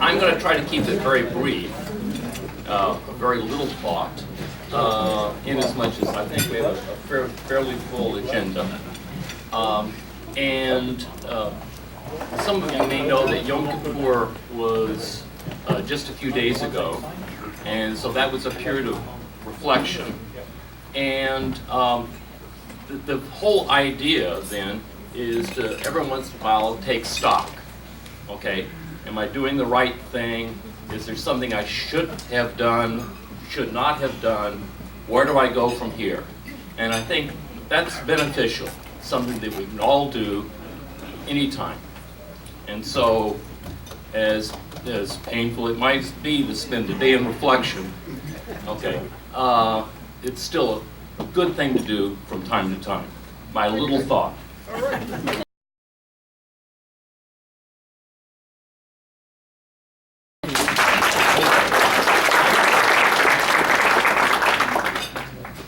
I'm going to try to keep it very brief, a very little thought, in as much as I think we have a fairly full agenda. Some of you may know that Yom Kippur was just a few days ago, and so that was a period of reflection. And the whole idea then is to every once in a while take stock. Okay, am I doing the right thing? Is there something I should have done, should not have done? Where do I go from here? And I think that's beneficial, something that we can all do anytime. And so, as painful it might be to spend a day in reflection, okay, it's still a good thing to do from time to time. My little thought. All right.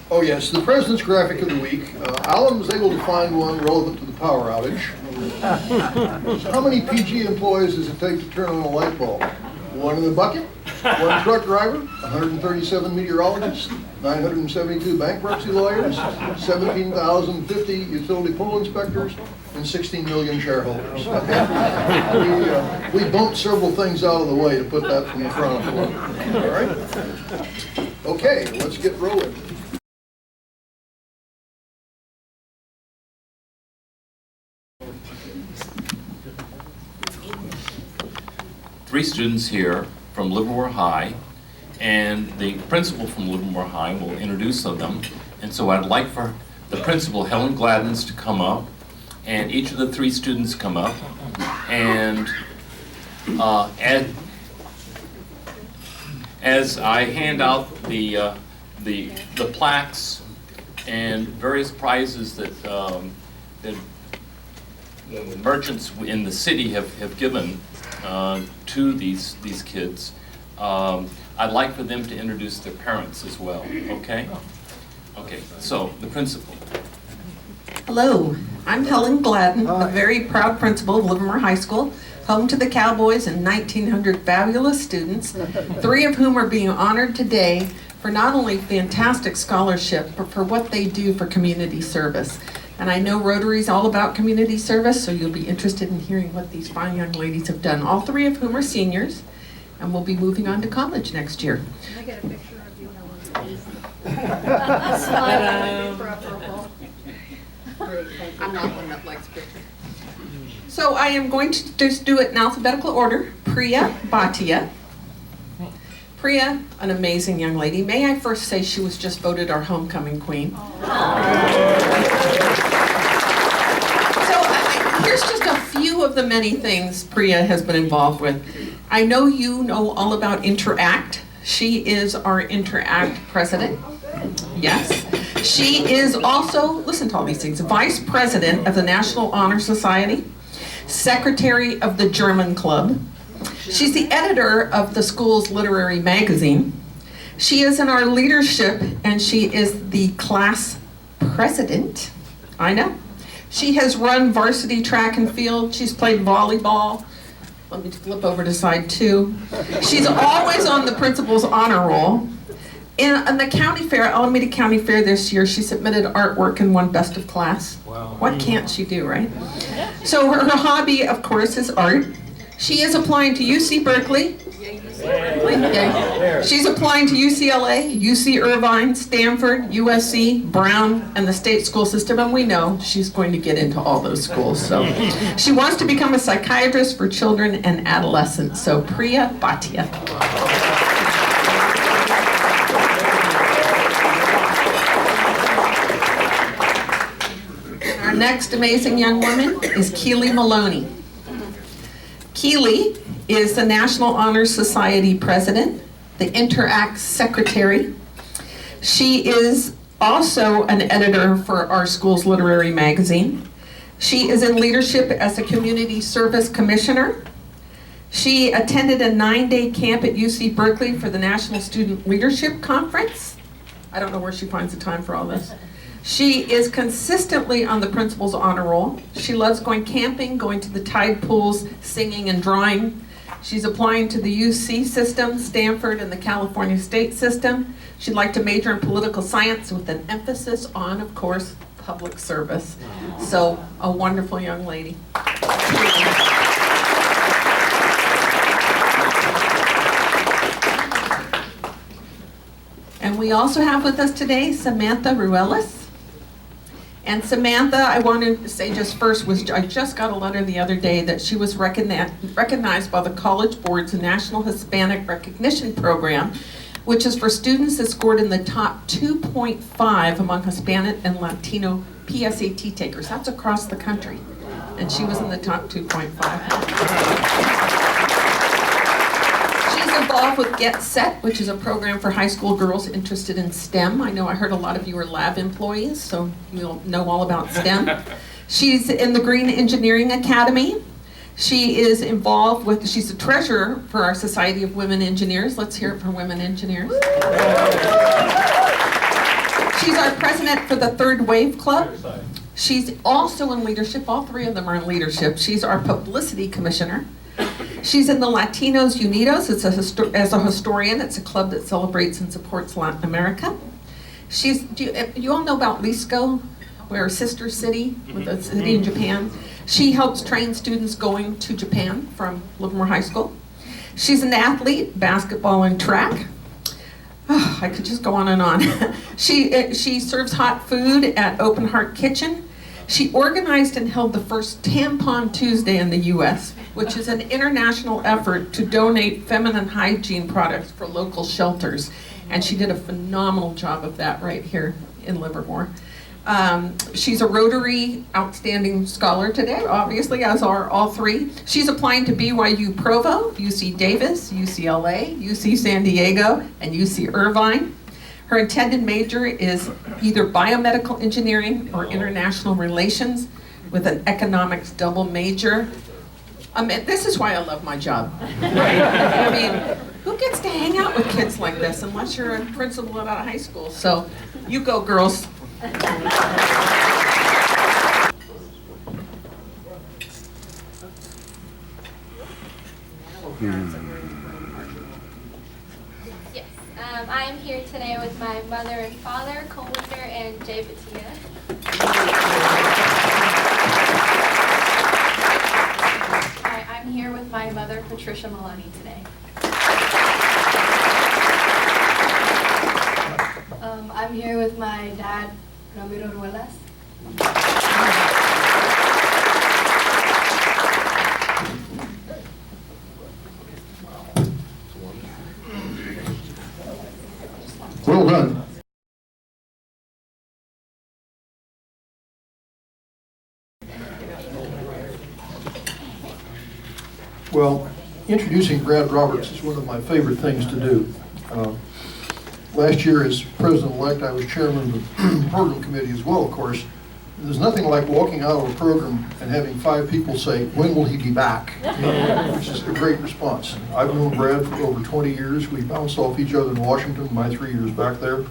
Oh yes, the President's Graphic of the Week. Alan was able to find one relevant to the power outage. How many PG employees does it take to turn on a light bulb? One in the bucket, one truck driver, 137 meteorologists, 972 bankruptcy lawyers, 17,050 utility pole inspectors, and 16 million shareholders. We bumped several things out of the way to put that from the front of the line. All right? Okay, let's get rolling. Three students here from Livermore High, and the principal from Livermore High will introduce them. And so I'd like for the principal, Helen Gladdens, to come up, and each of the three students come up, and as I hand out the plaques and various prizes that that merchants in the city have given to these kids, I'd like for them to introduce their parents as well, okay? Okay, so the principal. Hello, I'm Helen Gladden, the very proud principal of Livermore High School, home to the Cowboys and 1,900 fabulous students, three of whom are being honored today for not only fantastic scholarship, but for what they do for community service. And I know Rotary's all about community service, so you'll be interested in hearing what these fine young ladies have done, all three of whom are seniors and will be moving on to college next year. Can I get a picture of you, Helen? Smile for approval. I'm not one that likes pictures. So I am going to just do it in alphabetical order. Priya Bhatia. Priya, an amazing young lady. May I first say she was just voted our homecoming queen. Here's just a few of the many things Priya has been involved with. I know you know all about Interact. She is our Interact president. Yes. She is also, listen to all these things, vice president of the National Honor Society, secretary of the German Club. She's the editor of the school's literary magazine. She is in our leadership, and she is the class president. I know. She has run varsity track and field. She's played volleyball. Let me flip over to side two. She's always on the principal's honor roll. In the county fair, Alameda County Fair this year, she submitted artwork and won best of class. Wow. What can't she do, right? So her hobby, of course, is art. She is applying to UC Berkeley. She's applying to UCLA, UC Irvine, Stanford, USC, Brown, and the state school system, and we know she's going to get into all those schools. So she wants to become a psychiatrist for children and adolescents. So Priya Bhatia. Our next amazing young woman is Keely Maloney. Keely is the National Honor Society president, the Interact secretary. She is also an editor for our school's literary magazine. She is in leadership as a community service commissioner. She attended a 9-day camp at UC Berkeley for the National Student Leadership Conference. I don't know where she finds the time for all this. She is consistently on the principal's honor roll. She loves going camping, going to the tide pools, singing and drawing. She's applying to the UC system, Stanford, and the California State system. She'd like to major in political science with an emphasis on, of course, public service. So, a wonderful young lady. And we also have with us today Samantha Ruelas. And Samantha, I wanted to say just first, I just got a letter the other day that she was recognized by the College Board's National Hispanic Recognition Program, which is for students that scored in the top 2.5 among Hispanic and Latino PSAT takers. That's across the country. And she was in the top 2.5. She's involved with Get Set, which is a program for high school girls interested in STEM. I know I heard a lot of you are lab employees, so you'll know all about STEM. She's in the Green Engineering Academy. She is involved with, she's the treasurer for our Society of Women Engineers. Let's hear it for women engineers. She's our president for the Third Wave Club. She's also in leadership, all three of them are in leadership. She's our publicity commissioner. She's in the Latinos Unidos. As a historian, it's a club that celebrates and supports Latin America. Do you all know about LISCO? We're a sister city with a city in Japan. She helps train students going to Japan from Livermore High School. She's an athlete, basketball and track. Oh, I could just go on and on. She serves hot food at Open Heart Kitchen. She organized and held the first Tampon Tuesday in the U.S., which is an international effort to donate feminine hygiene products for local shelters. And she did a phenomenal job of that right here in Livermore. She's a Rotary Outstanding Scholar today, obviously, as are all three. She's applying to BYU Provo, UC Davis, UCLA, UC San Diego, and UC Irvine. Her intended major is either biomedical engineering or international relations with an economics double major. This is why I love my job. I mean, who gets to hang out with kids like this unless you're a principal at a high school? So, you go, girls. Yes, I am here today with my mother and father, Cole Winder and Jay Batia. I'm here with my mother, Patricia Maloney, today. I'm here with my dad, Ramiro Ruelas. Well done. Well, introducing Brad Roberts is one of my favorite things to do. Last year, as president-elect, I was chairman of the program committee as well, of course. There's nothing like walking out of a program and having 5 people say, "When will he be back?" Which is a great response. I've known Brad for over 20 years. We bounced off each other in Washington, my 3 years back there.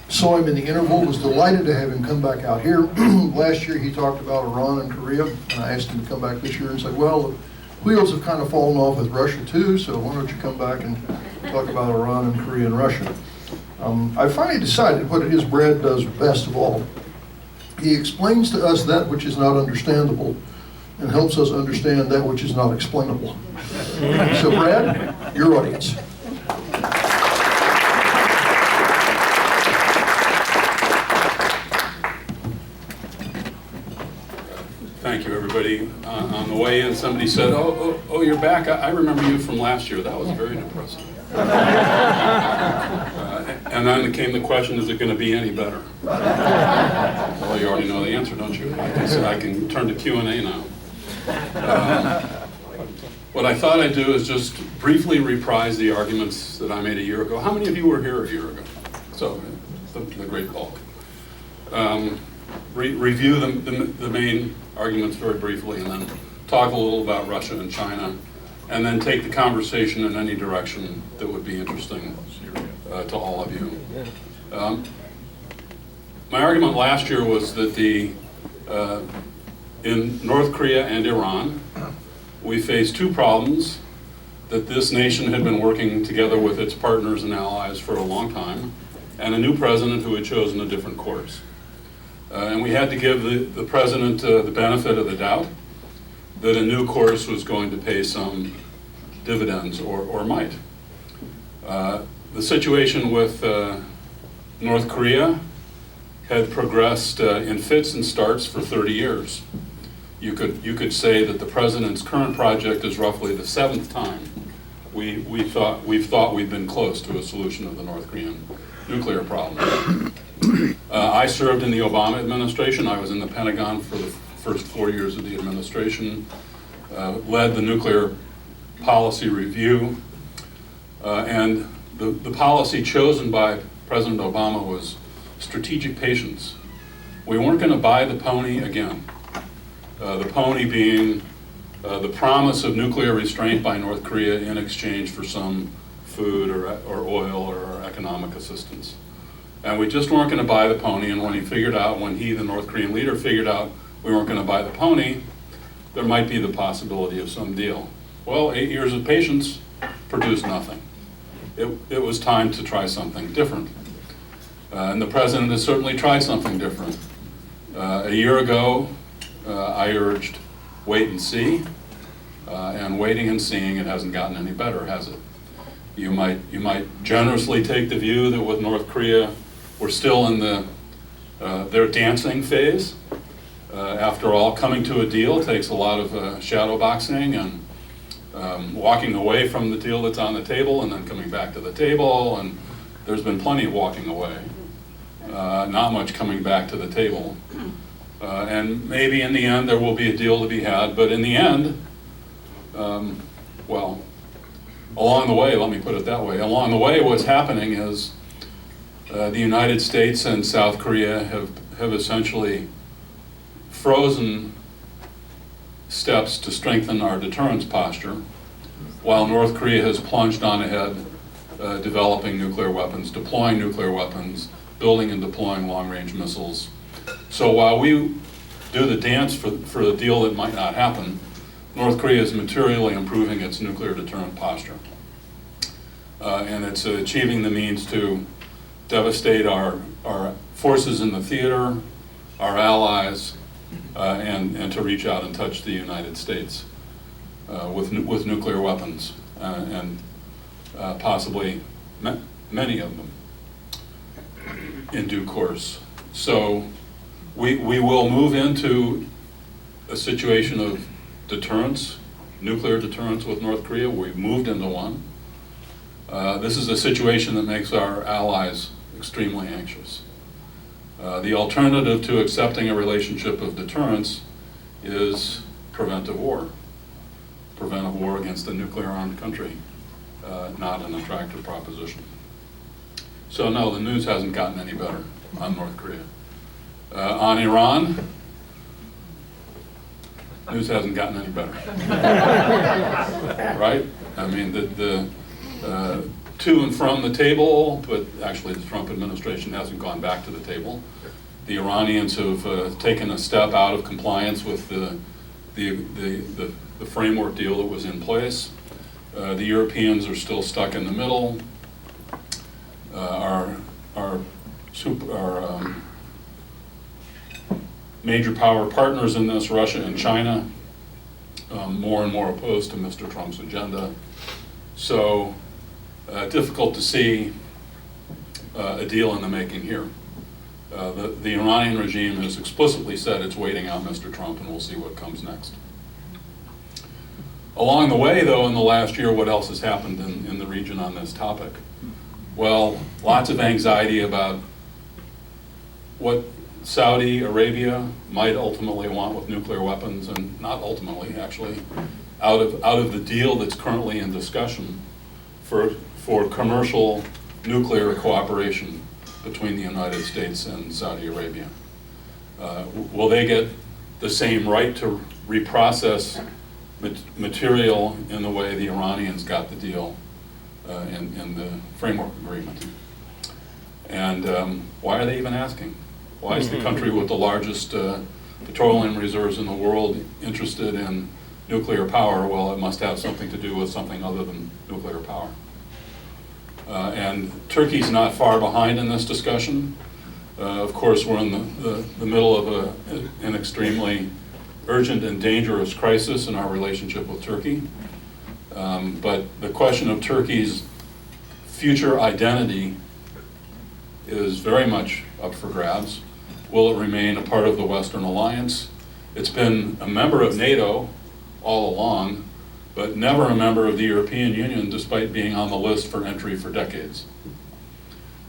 Saw him in the interval, was delighted to have him come back out here. Last year, he talked about Iran and Korea, and I asked him to come back this year and said, well, the wheels have kind of fallen off with Russia too, so why don't you come back and talk about Iran and Korea and Russia. I finally decided what it is Brad does best of all. He explains to us that which is not understandable and helps us understand that which is not explainable. So Brad, your audience. Thank you, everybody. On the way in, somebody said, oh, you're back. I remember you from last year. That was very impressive. And then came the question, is it going to be any better? Well, you already know the answer, don't you? I can turn to Q&A now. What I thought I'd do is just briefly reprise the arguments that I made a year ago. How many of you were here a year ago? So, the great bulk. Review the main arguments very briefly, and then talk a little about Russia and China, and then take the conversation in any direction that would be interesting to all of you. My argument last year was that in North Korea and Iran, we faced two problems: that this nation had been working together with its partners and allies for a long time, and a new president who had chosen a different course. And we had to give the president the benefit of the doubt that a new course was going to pay some dividends, or might. The situation with North Korea had progressed in fits and starts for 30 years. You could say that the president's current project is roughly the 7th time we've thought we've been close to a solution of the North Korean nuclear problem. I served in the Obama administration. I was in the Pentagon for the first 4 years of the administration, led the nuclear policy review, and the policy chosen by President Obama was strategic patience. We weren't going to buy the pony again. The pony being the promise of nuclear restraint by North Korea in exchange for some food or oil or economic assistance. And we just weren't going to buy the pony, and when he, the North Korean leader, figured out we weren't going to buy the pony, there might be the possibility of some deal. Well, 8 years of patience produced nothing. It was time to try something different. And the president has certainly tried something different. A year ago, I urged wait and see, and waiting and seeing, it hasn't gotten any better, has it? You might generously take the view that with North Korea, we're still in their dancing phase. After all, coming to a deal takes a lot of shadow boxing and walking away from the deal that's on the table and then coming back to the table, and there's been plenty of walking away, not much coming back to the table. And maybe in the end there will be a deal to be had, but in the end, well, along the way, let me put it that way, along the way what's happening is the United States and South Korea have essentially frozen steps to strengthen our deterrence posture, while North Korea has plunged on ahead, developing nuclear weapons, deploying nuclear weapons, building and deploying long-range missiles. So while we do the dance for a deal that might not happen, North Korea is materially improving its nuclear deterrent posture. And it's achieving the means to devastate our forces in the theater, our allies, and to reach out and touch the United States with nuclear weapons, and possibly many of them in due course. So we will move into a situation of deterrence, nuclear deterrence with North Korea. We've moved into one. This is a situation that makes our allies extremely anxious. The alternative to accepting a relationship of deterrence is preventive war. Preventive war against a nuclear-armed country, not an attractive proposition. So no, the news hasn't gotten any better on North Korea. On Iran, news hasn't gotten any better. Right? I mean, the to and from the table, but actually the Trump administration hasn't gone back to the table. The Iranians have taken a step out of compliance with the framework deal that was in place. The Europeans are still stuck in the middle. Our major power partners in this, Russia and China, more and more opposed to Mr. Trump's agenda. So difficult to see a deal in the making here. The Iranian regime has explicitly said it's waiting out Mr. Trump, and we'll see what comes next. Along the way, though, in the last year, what else has happened in the region on this topic? Well, lots of anxiety about what Saudi Arabia might ultimately want with nuclear weapons, and not ultimately, actually, out of the deal that's currently in discussion for commercial nuclear cooperation between the United States and Saudi Arabia. Will they get the same right to reprocess material in the way the Iranians got the deal in the framework agreement? And why are they even asking? Why is the country with the largest petroleum reserves in the world interested in nuclear power, well, it must have something to do with something other than nuclear power. And Turkey's not far behind in this discussion. Of course, we're in the middle of an extremely urgent and dangerous crisis in our relationship with Turkey. But the question of Turkey's future identity is very much up for grabs. Will it remain a part of the Western Alliance? It's been a member of NATO all along, but never a member of the European Union, despite being on the list for entry for decades.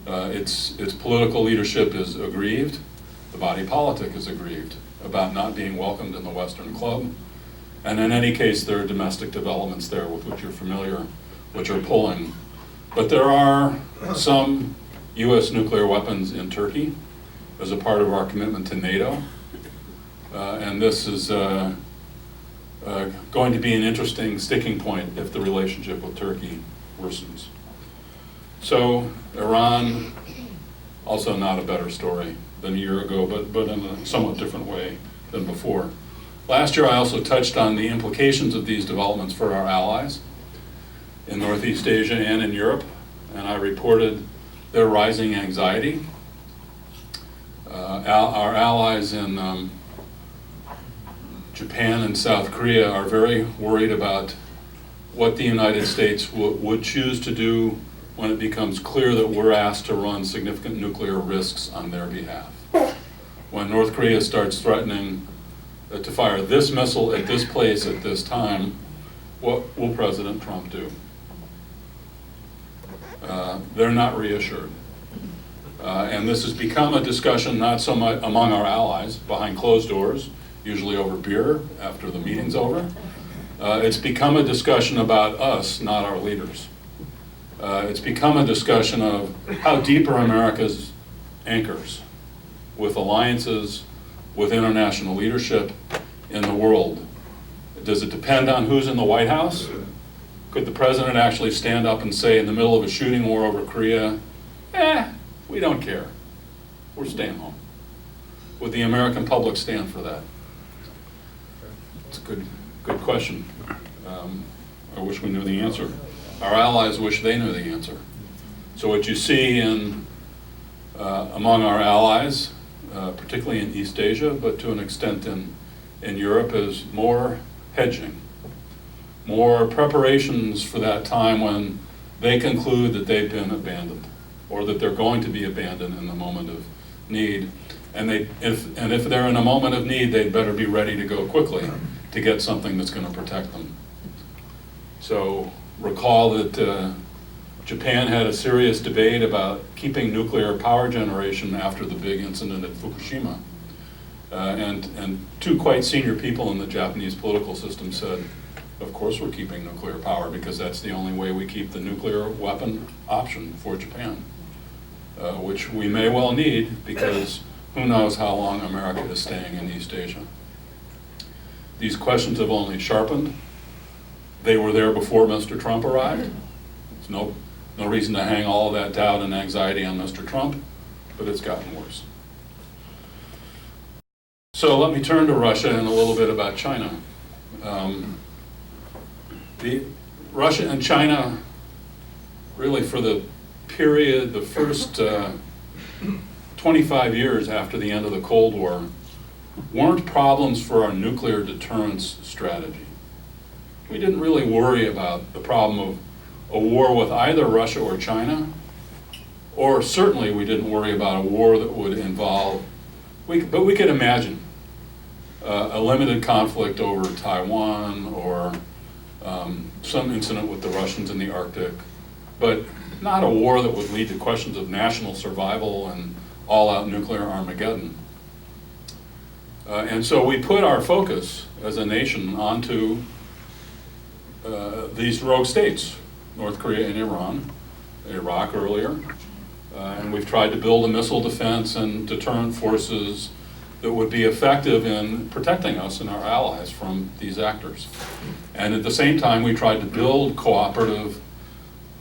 Its political leadership is aggrieved. The body politic is aggrieved about not being welcomed in the Western club. And in any case, there are domestic developments there with which you're familiar, which are pulling. But there are some US nuclear weapons in Turkey as a part of our commitment to NATO. And this is going to be an interesting sticking point if the relationship with Turkey worsens. So Iran, also not a better story than a year ago, but in a somewhat different way than before. Last year I also touched on the implications of these developments for our allies in Northeast Asia and in Europe, and I reported their rising anxiety. Our allies in Japan and South Korea are very worried about what the United States would choose to do when it becomes clear that we're asked to run significant nuclear risks on their behalf. When North Korea starts threatening to fire this missile at this place at this time, what will President Trump do? They're not reassured. And this has become a discussion not so much among our allies, behind closed doors, usually over beer after the meeting's over. It's become a discussion about us, not our leaders. It's become a discussion of how deep are America's anchors with alliances, with international leadership in the world. Does it depend on who's in the White House? Could the president actually stand up and say in the middle of a shooting war over Korea, we don't care, we're staying home? Would the American public stand for that? It's a good question. I wish we knew the answer. Our allies wish they knew the answer. So what you see among our allies, particularly in East Asia, but to an extent in Europe, is more hedging, more preparations for that time when they conclude that they've been abandoned, or that they're going to be abandoned in the moment of need. And if they're in a moment of need, they'd better be ready to go quickly to get something that's going to protect them. So recall that Japan had a serious debate about keeping nuclear power generation after the big incident at Fukushima. And two quite senior people in the Japanese political system said, of course we're keeping nuclear power because that's the only way we keep the nuclear weapon option for Japan, which we may well need because who knows how long America is staying in East Asia. These questions have only sharpened. They were there before Mr. Trump arrived. There's no reason to hang all of that doubt and anxiety on Mr. Trump, but it's gotten worse. So let me turn to Russia and a little bit about China. Russia and China, really for the period, the first 25 years after the end of the Cold War, weren't problems for our nuclear deterrence strategy. We didn't really worry about the problem of a war with either Russia or China, or certainly we didn't worry about a war that would involve, but we could imagine a limited conflict over Taiwan or some incident with the Russians in the Arctic, but not a war that would lead to questions of national survival and all-out nuclear Armageddon. And so we put our focus as a nation onto these rogue states, North Korea and Iran, Iraq earlier, and we've tried to build a missile defense and deterrent forces that would be effective in protecting us and our allies from these actors. And at the same time, we tried to build cooperative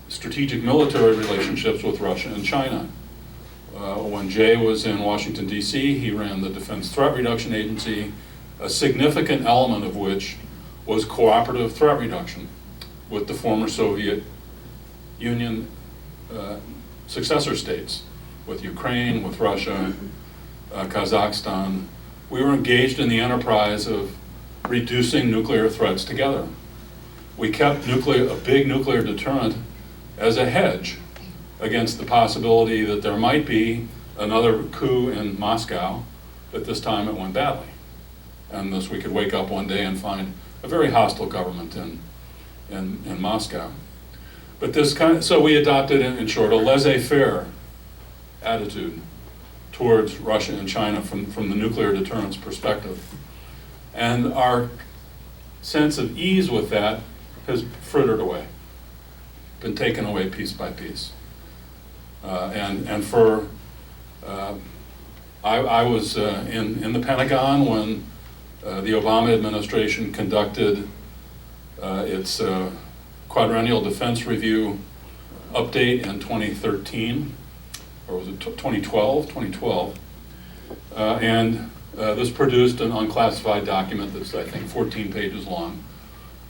strategic military relationships with Russia and China. When Jay was in Washington, D.C., he ran the Defense Threat Reduction Agency, a significant element of which was cooperative threat reduction with the former Soviet Union successor states, with Ukraine, with Russia, Kazakhstan. We were engaged in the enterprise of reducing nuclear threats together. We kept a big nuclear deterrent as a hedge against the possibility that there might be another coup in Moscow, but this time it went badly. And thus we could wake up one day and find a very hostile government in Moscow. But so we adopted, in short, a laissez-faire attitude towards Russia and China from the nuclear deterrence perspective. And our sense of ease with that has frittered away, been taken away piece by piece. I was in the Pentagon when the Obama administration conducted its quadrennial defense review update in 2013, or was it 2012? 2012. And this produced an unclassified document that's, I think, 14 pages long.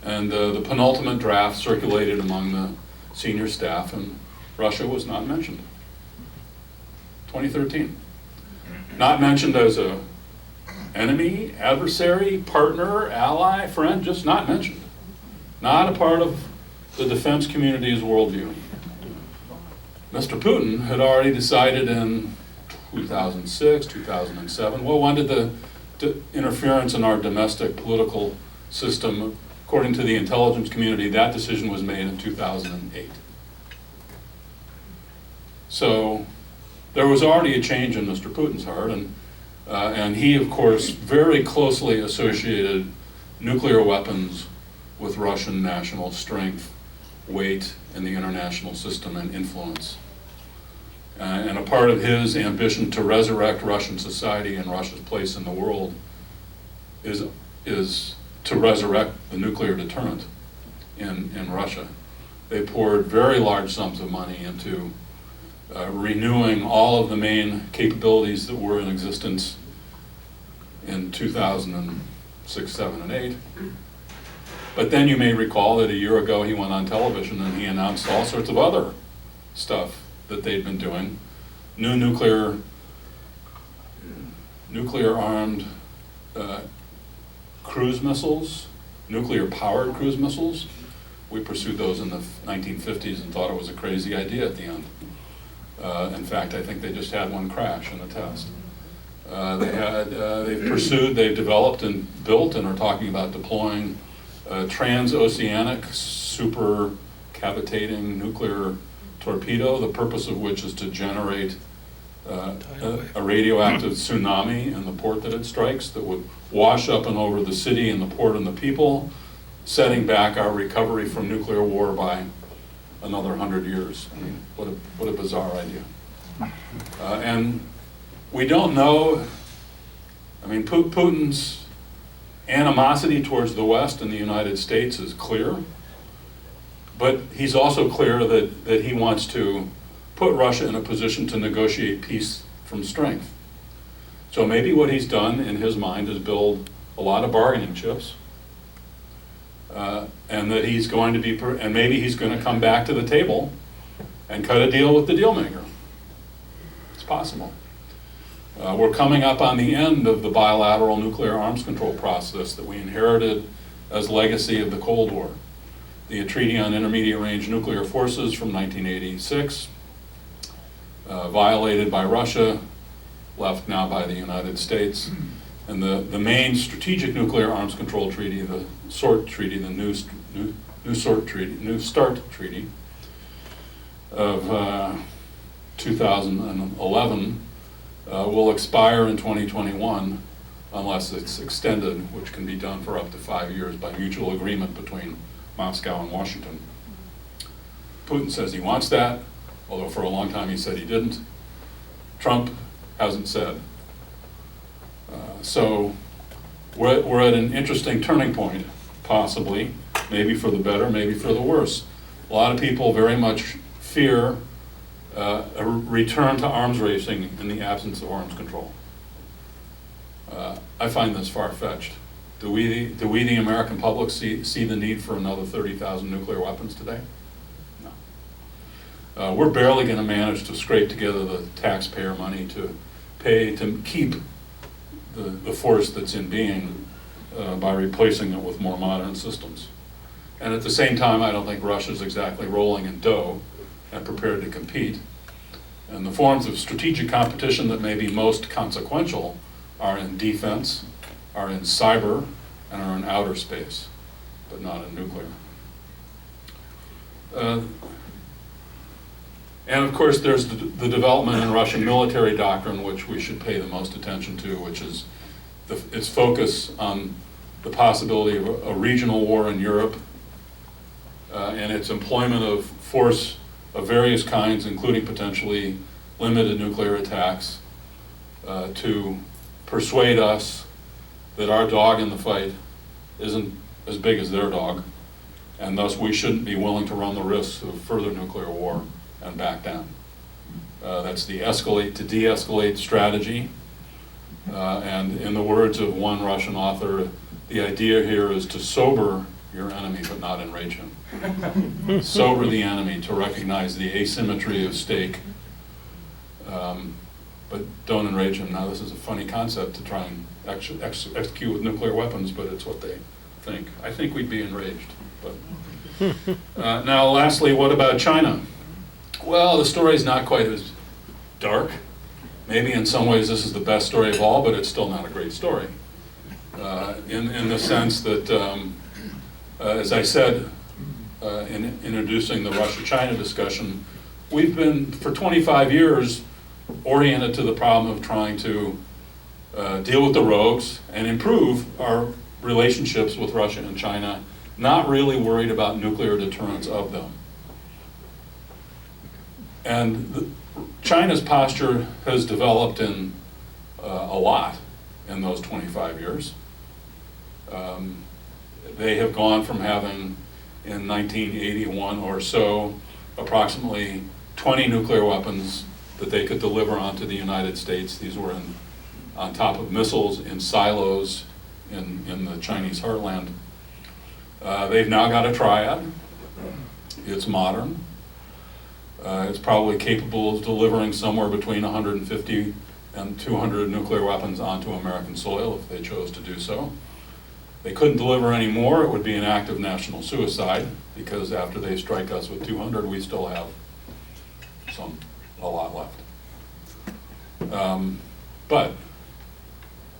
And the penultimate draft circulated among the senior staff, and Russia was not mentioned. 2013. Not mentioned as a enemy, adversary, partner, ally, friend, just not mentioned. Not a part of the defense community's worldview. Mr. Putin had already decided in 2006, 2007, well, when did the interference in our domestic political system, according to the intelligence community, that decision was made in 2008. So there was already a change in Mr. Putin's heart, and he, of course, very closely associated nuclear weapons with Russian national strength, weight in the international system, and influence. And a part of his ambition to resurrect Russian society and Russia's place in the world is to resurrect the nuclear deterrent in Russia. They poured very large sums of money into renewing all of the main capabilities that were in existence in 2006, 7, and 8. But then you may recall that a year ago he went on television and he announced all sorts of other stuff that they'd been doing. New nuclear-armed cruise missiles, nuclear-powered cruise missiles. We pursued those in the 1950s and thought it was a crazy idea at the end. In fact, I think they just had one crash in a test. They've developed and built and are talking about deploying transoceanic super cavitating nuclear torpedo, the purpose of which is to generate a radioactive tsunami in the port that it strikes that would wash up and over the city and the port and the people, setting back our recovery from nuclear war by another 100 years. I mean, what a bizarre idea. And we don't know, I mean, Putin's animosity towards the West and the United States is clear, but he's also clear that he wants to put Russia in a position to negotiate peace from strength. So maybe what he's done in his mind is build a lot of bargaining chips, and that he's going to be, and maybe he's going to come back to the table and cut a deal with the deal maker. It's possible. We're coming up on the end of the bilateral nuclear arms control process that we inherited as legacy of the Cold War. The Treaty on Intermediate Range Nuclear Forces from 1986, violated by Russia, left now by the United States. And the main strategic nuclear arms control treaty, the SORT treaty, the New START treaty of 2011, will expire in 2021 unless it's extended, which can be done for up to 5 years by mutual agreement between Moscow and Washington. Putin says he wants that, although for a long time he said he didn't. Trump hasn't said. So we're at an interesting turning point, possibly, maybe for the better, maybe for the worse. A lot of people very much fear a return to arms racing in the absence of arms control. I find this far-fetched. Do we, the American public, see the need for another 30,000 nuclear weapons today? No. We're barely going to manage to scrape together the taxpayer money to pay to keep the force that's in being by replacing it with more modern systems. And at the same time, I don't think Russia's exactly rolling in dough and prepared to compete. And the forms of strategic competition that may be most consequential are in defense, are in cyber, and are in outer space, but not in nuclear. And of course, there's the development in Russian military doctrine, which we should pay the most attention to, which is its focus on the possibility of a regional war in Europe, and its employment of force of various kinds, including potentially limited nuclear attacks, to persuade us that our dog in the fight isn't as big as their dog, and thus we shouldn't be willing to run the risks of further nuclear war and back down. That's the escalate to de-escalate strategy. And in the words of one Russian author, the idea here is to sober your enemy but not enrage him. Sober the enemy to recognize the asymmetry of stake, but don't enrage him. Now this is a funny concept to try and execute with nuclear weapons, but it's what they think. I think we'd be enraged. But now lastly, what about China? Well, the story's not quite as dark. Maybe in some ways this is the best story of all, but it's still not a great story. In the sense that, as I said in introducing the Russia-China discussion, we've been, for 25 years, oriented to the problem of trying to deal with the rogues and improve our relationships with Russia and China, not really worried about nuclear deterrence of them. And China's posture has developed in a lot in those 25 years. They have gone from having, in 1981 or so, approximately 20 nuclear weapons that they could deliver onto the United States. These were on top of missiles in silos in the Chinese heartland. They've now got a triad. It's modern. It's probably capable of delivering somewhere between 150 and 200 nuclear weapons onto American soil if they chose to do so. They couldn't deliver any more. It would be an act of national suicide, because after they strike us with 200, we still have a lot left. But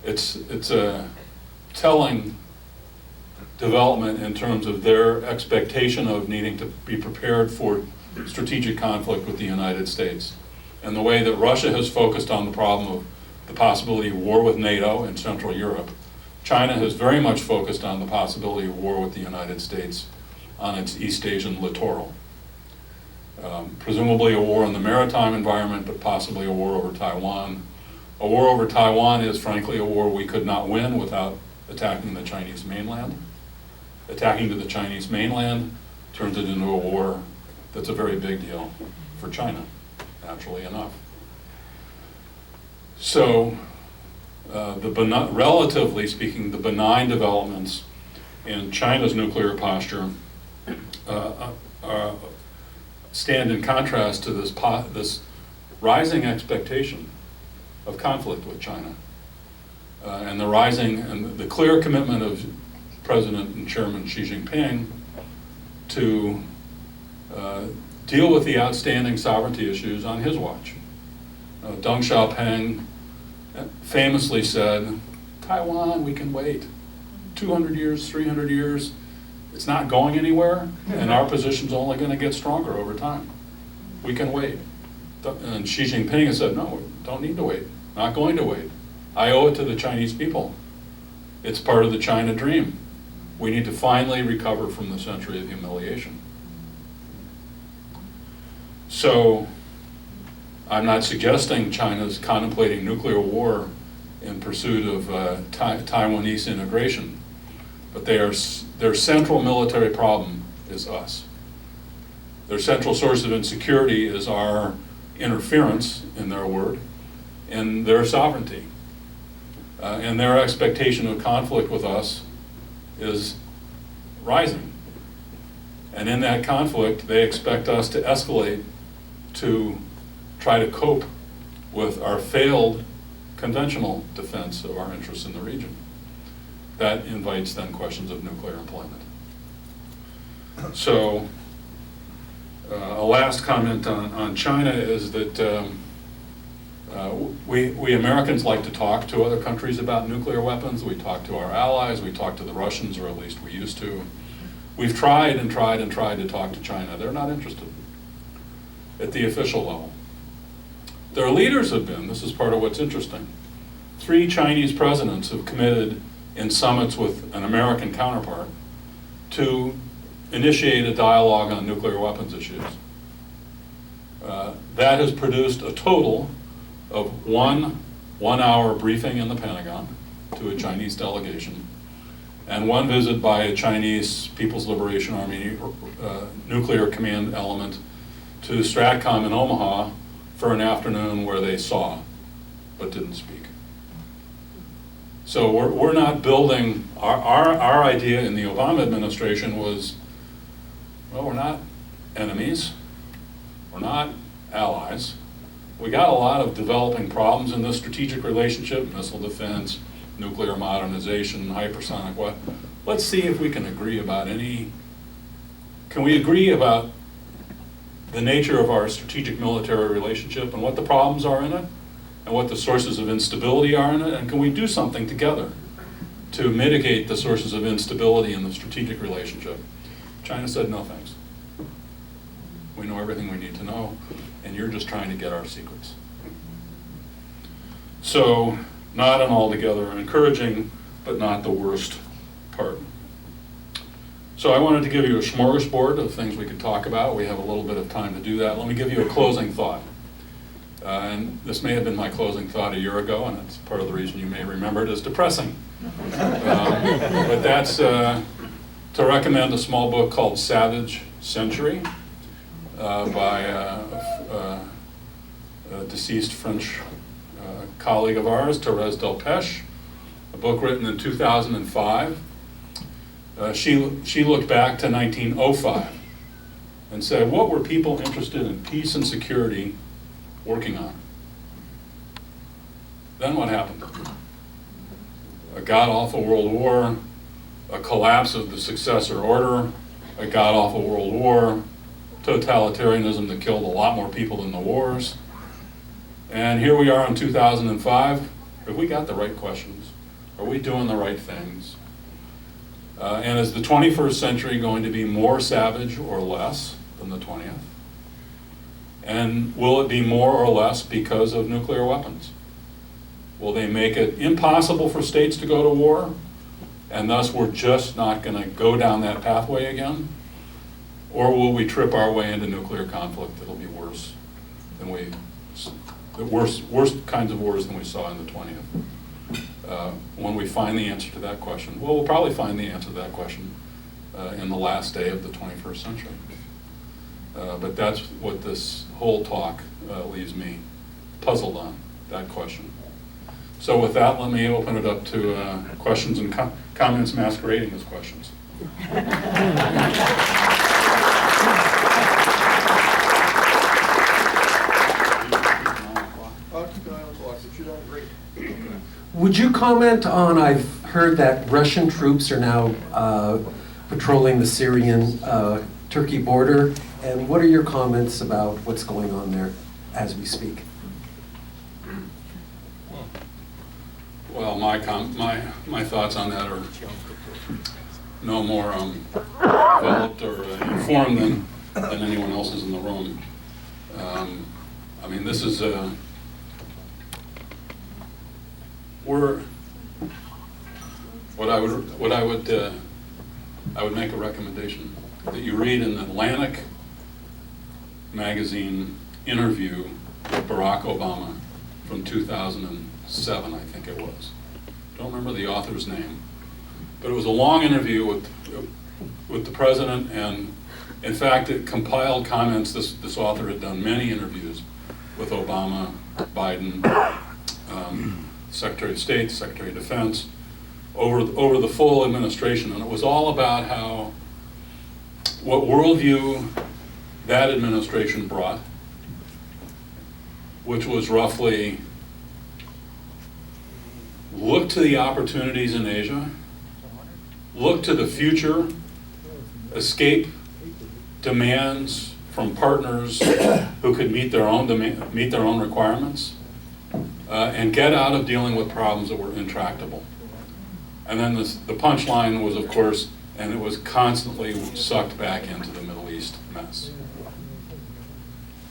it's a telling development in terms of their expectation of needing to be prepared for strategic conflict with the United States. And the way that Russia has focused on the problem of the possibility of war with NATO in Central Europe, China has very much focused on the possibility of war with the United States on its East Asian littoral. Presumably a war in the maritime environment, but possibly a war over Taiwan. A war over Taiwan is frankly a war we could not win without attacking the Chinese mainland. Attacking to the Chinese mainland turns it into a war that's a very big deal for China, naturally enough. So, relatively speaking, the benign developments in China's nuclear posture stand in contrast to this rising expectation of conflict with China, and the clear commitment of President and Chairman Xi Jinping to deal with the outstanding sovereignty issues on his watch. Deng Xiaoping famously said, Taiwan, we can wait. 200 years, 300 years, it's not going anywhere, and our position's only going to get stronger over time. We can wait. And Xi Jinping has said, no, don't need to wait. Not going to wait. I owe it to the Chinese people. It's part of the China dream. We need to finally recover from the century of humiliation. So, I'm not suggesting China's contemplating nuclear war in pursuit of Taiwanese integration, but their central military problem is us. Their central source of insecurity is our interference, in their word, in their sovereignty. And their expectation of conflict with us is rising. And in that conflict, they expect us to escalate to try to cope with our failed conventional defense of our interests in the region. That invites then questions of nuclear employment. So, a last comment on China is that we Americans like to talk to other countries about nuclear weapons. We talk to our allies, we talk to the Russians, or at least we used to. We've tried and tried and tried to talk to China. They're not interested at the official level. Their leaders have been, this is part of what's interesting, 3 Chinese presidents have committed in summits with an American counterpart to initiate a dialogue on nuclear weapons issues. That has produced a total of one-hour briefing in the Pentagon to a Chinese delegation, and 1 visit by a Chinese People's Liberation Army nuclear command element to Stratcom in Omaha for an afternoon where they saw but didn't speak. So we're not building, our idea in the Obama administration was, well, we're not enemies, we're not allies. We got a lot of developing problems in this strategic relationship, missile defense, nuclear modernization, hypersonic weapons. Let's see if we can agree about can we agree about the nature of our strategic military relationship and what the problems are in it and what the sources of instability are in it, and can we do something together to mitigate the sources of instability in the strategic relationship? China said, no thanks. We know everything we need to know, and you're just trying to get our secrets. So, not an altogether encouraging, but not the worst part. So I wanted to give you a smorgasbord of things we could talk about. We have a little bit of time to do that. Let me give you a closing thought. And this may have been my closing thought a year ago, and it's part of the reason you may remember it as depressing. But that's to recommend a small book called Savage Century by a deceased French colleague of ours, Thérèse Delpech, a book written in 2005. She looked back to 1905 and said, what were people interested in peace and security working on? Then what happened? A god-awful world war, a collapse of the successor order, a god-awful world war, totalitarianism that killed a lot more people than the wars. And here we are in 2005. Have we got the right questions? Are we doing the right things? And is the 21st century going to be more savage or less than the 20th? And will it be more or less because of nuclear weapons? Will they make it impossible for states to go to war, and thus we're just not going to go down that pathway again? Or will we trip our way into nuclear conflict that'll be worse than worst kinds of wars than we saw in the 20th? When we find the answer to that question, well, we'll probably find the answer to that question in the last day of the 21st century. But that's what this whole talk leaves me puzzled on, that question. So with that, let me open it up to questions and comments masquerading as questions. Would you comment on, I've heard that Russian troops are now patrolling the Syrian-Turkey border, and what are your comments about what's going on there as we speak? Well, my thoughts on that are no more developed or informed than anyone else's in the room. I mean, this is I would make a recommendation that you read an Atlantic magazine interview with Barack Obama from 2007, I think it was. Don't remember the author's name, but it was a long interview with the president, and in fact, it compiled comments. This author had done many interviews with Obama, Biden, Secretary of State, Secretary of Defense, over the full administration, and it was all about how, what worldview that administration brought, which was roughly, look to the opportunities in Asia, look to the future, escape demands from partners who could meet their own requirements, and get out of dealing with problems that were intractable. And then the punchline was, of course, and it was constantly sucked back into the Middle East mess.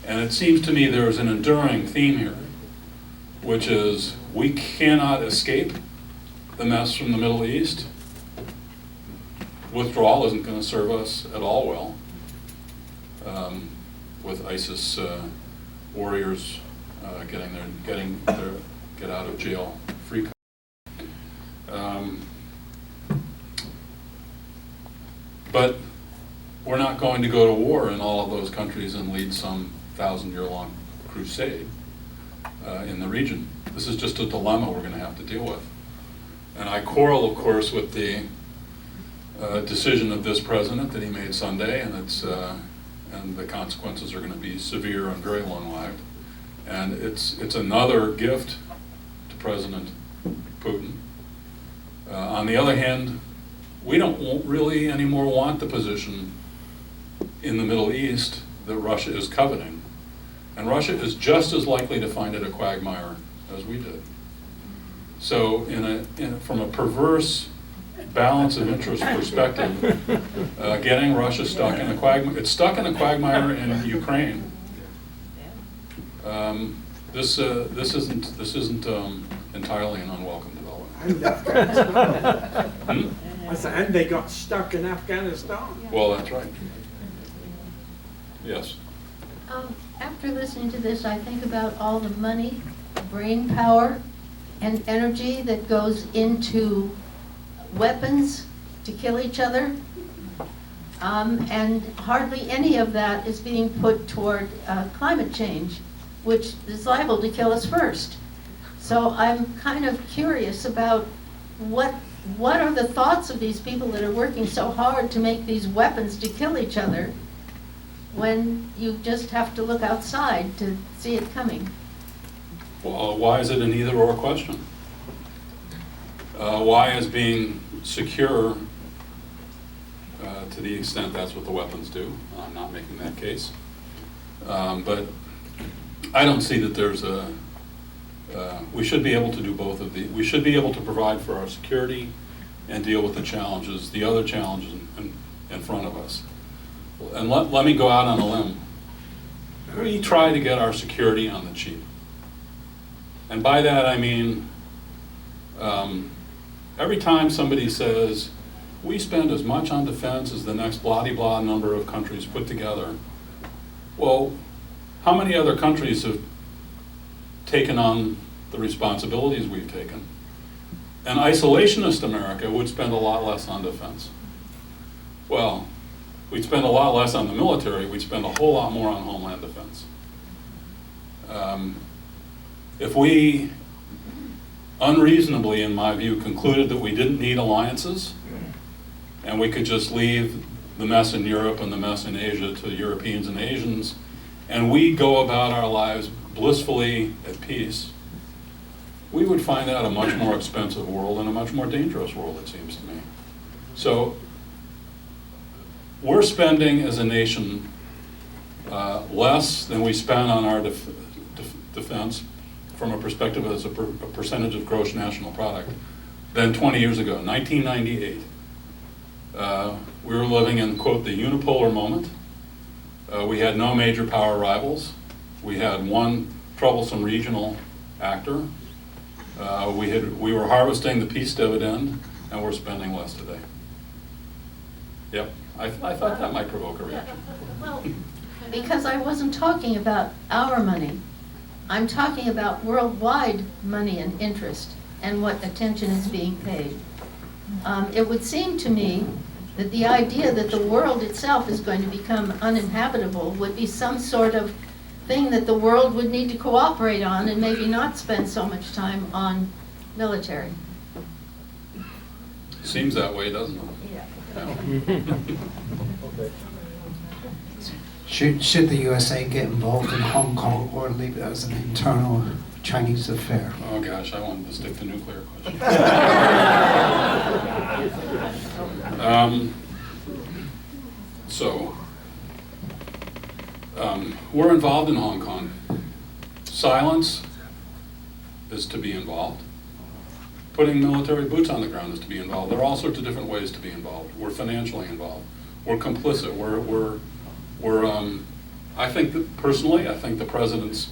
And it seems to me there's an enduring theme here, which is we cannot escape the mess from the Middle East. Withdrawal isn't going to serve us at all well, with ISIS warriors getting their get out of jail free. But we're not going to go to war in all of those countries and lead some 1,000-year-long crusade in the region. This is just a dilemma we're going to have to deal with. And I quarrel, of course, with the decision of this president that he made Sunday, and and the consequences are going to be severe and very long-lived. And it's another gift to President Putin. On the other hand, we don't really anymore want the position in the Middle East that Russia is coveting. And Russia is just as likely to find it a quagmire as we did. So from a perverse balance of interest perspective, getting Russia stuck in a quagmire, it's stuck in a quagmire in Ukraine. This isn't entirely an unwelcome development. I said, and they got stuck in Afghanistan. Well, that's right. Yes. After listening to this, I think about all the money, brain power, and energy that goes into weapons to kill each other. And hardly any of that is being put toward climate change, which is liable to kill us first. So I'm kind of curious about what are the thoughts of these people that are working so hard to make these weapons to kill each other when you just have to look outside to see it coming? Well, why is it an either-or question? Why is being secure, to the extent that's what the weapons do? I'm not making that case. But I don't see that there's we should be able to do both of these. We should be able to provide for our security and deal with the other challenges in front of us. And let me go out on a limb. We try to get our security on the cheap. And by that I mean, every time somebody says, we spend as much on defense as the next blah-de-blah number of countries put together. Well, how many other countries have taken on the responsibilities we've taken? An isolationist America would spend a lot less on defense. Well, we'd spend a lot less on the military, we'd spend a whole lot more on homeland defense. If we unreasonably, in my view, concluded that we didn't need alliances and we could just leave the mess in Europe and the mess in Asia to Europeans and Asians, and we go about our lives blissfully at peace, we would find that a much more expensive world and a much more dangerous world, it seems to me. So we're spending as a nation less than we spend on our defense from a perspective as a percentage of gross national product than 20 years ago, 1998. We were living in, quote, the unipolar moment. We had no major power rivals. We had one troublesome regional actor. We were harvesting the peace dividend, and we're spending less today. Yep, I thought that might provoke a reaction. Well, because I wasn't talking about our money. I'm talking about worldwide money and interest and what attention is being paid. It would seem to me that the idea that the world itself is going to become uninhabitable would be some sort of thing that the world would need to cooperate on and maybe not spend so much time on military. Seems that way, doesn't it? Yeah. Should the USA get involved in Hong Kong or leave it as an internal Chinese affair? Oh gosh, I wanted to stick to nuclear questions. We're involved in Hong Kong. Silence is to be involved. Putting military boots on the ground is to be involved. There are all sorts of different ways to be involved. We're financially involved. We're complicit. I think that personally, I think the president's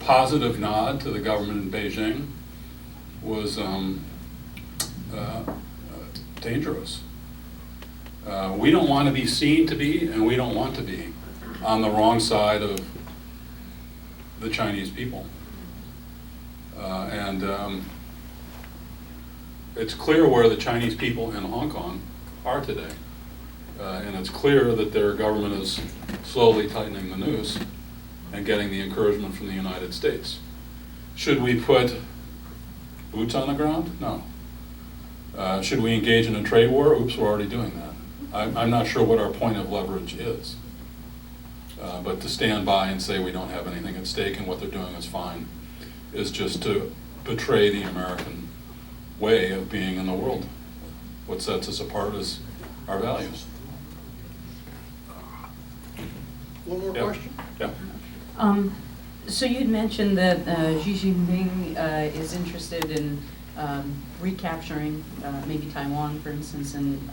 positive nod to the government in Beijing was dangerous. We don't want to be seen to be, and we don't want to be, on the wrong side of the Chinese people. It's clear where the Chinese people in Hong Kong are today. And it's clear that their government is slowly tightening the noose and getting the encouragement from the United States. Should we put boots on the ground? No. Should we engage in a trade war? Oops, we're already doing that. I'm not sure what our point of leverage is. But to stand by and say we don't have anything at stake and what they're doing is fine is just to betray the American way of being in the world. What sets us apart is our values. One more Yeah. question? Yeah. So you'd mentioned that Xi Jinping is interested in recapturing maybe Taiwan, for instance, and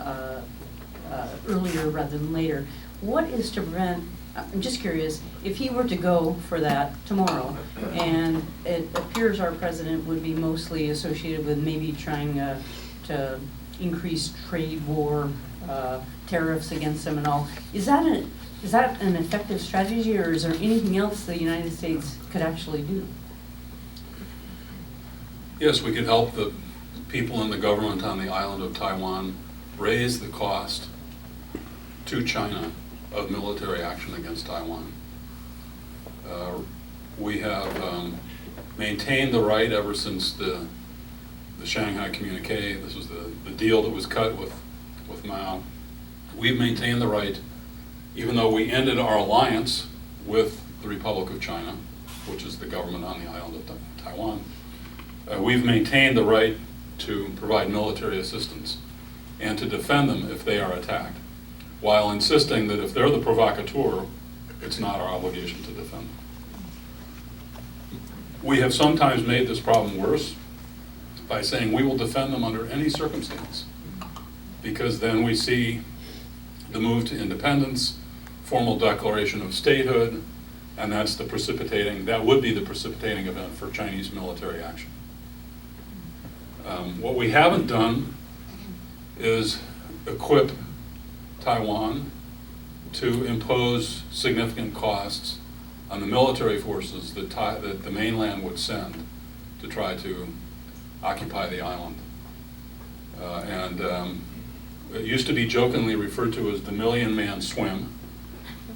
earlier rather than later. What is to prevent, I'm just curious, if he were to go for that tomorrow, and it appears our president would be mostly associated with maybe trying to increase trade war, tariffs against them and all, is that an effective strategy, or is there anything else the United States could actually do? Yes, we could help the people in the government on the island of Taiwan raise the cost to China of military action against Taiwan. We have maintained the right ever since the Shanghai Communique. This was the deal that was cut with Mao. We've maintained the right, even though we ended our alliance with the Republic of China, which is the government on the island of Taiwan. We've maintained the right to provide military assistance and to defend them if they are attacked, while insisting that if they're the provocateur, it's not our obligation to defend them. We have sometimes made this problem worse by saying we will defend them under any circumstance, because then we see the move to independence, formal declaration of statehood, and that would be the precipitating event for Chinese military action. What we haven't done is equip Taiwan to impose significant costs on the military forces that the mainland would send to try to occupy the island. It used to be jokingly referred to as the million-man swim.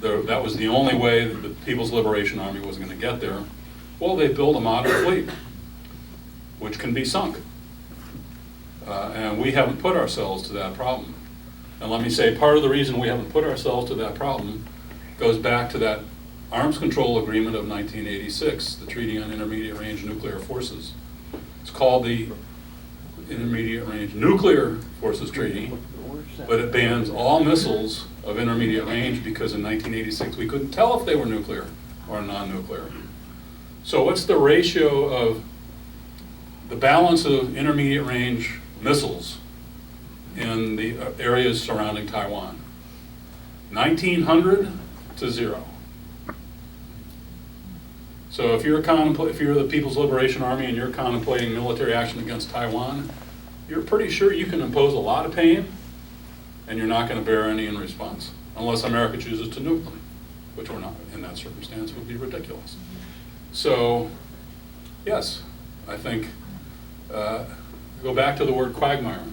That was the only way that the People's Liberation Army was going to get there. Well, they built a modern fleet, which can be sunk. And we haven't put ourselves to that problem. And let me say, part of the reason we haven't put ourselves to that problem goes back to that arms control agreement of 1986, the Treaty on Intermediate Range Nuclear Forces. It's called the Intermediate Range Nuclear Forces Treaty, but it bans all missiles of intermediate range because in 1986 we couldn't tell if they were nuclear or non-nuclear. So what's the ratio of the balance of intermediate range missiles in the areas surrounding Taiwan? 1900 to 0. So if you're the People's Liberation Army and you're contemplating military action against Taiwan, you're pretty sure you can impose a lot of pain and you're not going to bear any in response, unless America chooses to nuke them, which we're not in that circumstance would be ridiculous. So, yes, I think, go back to the word quagmire.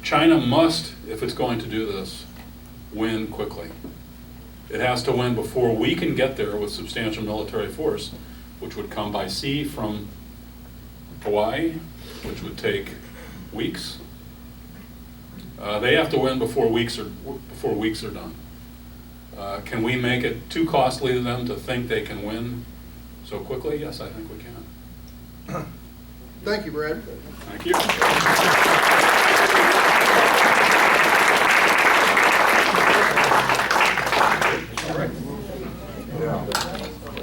China must, if it's going to do this, win quickly. It has to win before we can get there with substantial military force, which would come by sea from Hawaii, which would take weeks. They have to win before weeks are done. Can we make it too costly to them to think they can win so quickly? Yes, I think we can. Thank you, Brad. Thank you.